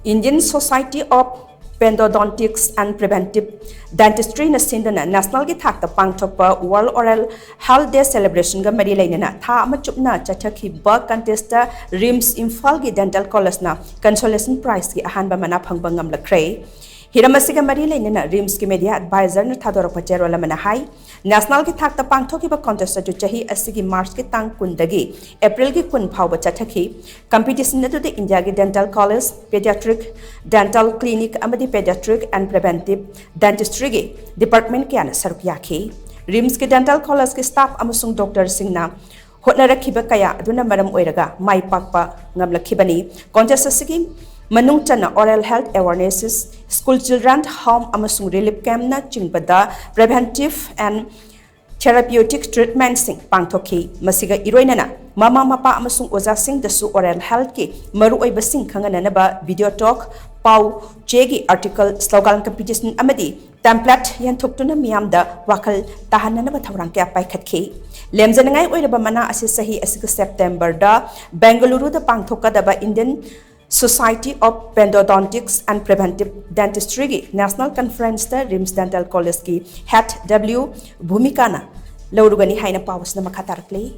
Indian Society of PENDODONTICS and Preventive Dentistry na SHINDUNA National gi THAKTA PANGTHOKPA World Oral Health Day Celebration ga mari LEINANA tha ama CHUPNA CHATHAKHIBA contest RIMS Imphal gi Dental College na Consolation Prize gi Ahanba mana Phangba Ngamlakkhre Hiramasiga mari LEINANA RIMS ki media advisor na thadorok pachero lamana hai National ki THAKTA PANGTHOKIBA contest ju chahi asigi March ki tang kundagi April ki kun phawba chathakhi competition na de India gi Dental College Pediatric Dental Clinic amadi Pediatric and Preventive Dentistry gi department ki ana saruk yakhi RIMS ki Dental College ki staff amasung doctor singna hotnarakhiba kaya aduna maram oiraga mai pakpa ngamlakhibani contest asigi Manung chana oral health awarenesses, school children home amasung relief camp na chingbada preventive and therapeutic treatment sing pangthoki masiga iroinana mama mapa amasung oja sing dasu oral health ki maru oiba sing khangana ba video talk pau chegi article slogan competition amadi template yan thoktuna miyamda wakal tahanana ba thawrang kya pai khatki lemjanangai oiraba mana asi sahi asika September da Bengaluru da pangthoka da ba Indian Society of PENDODONTICS and Preventive Dentistry ki National Conference ta RIMS Dental College ki Head W Bhumika na laurugani haina pawas na makatarakli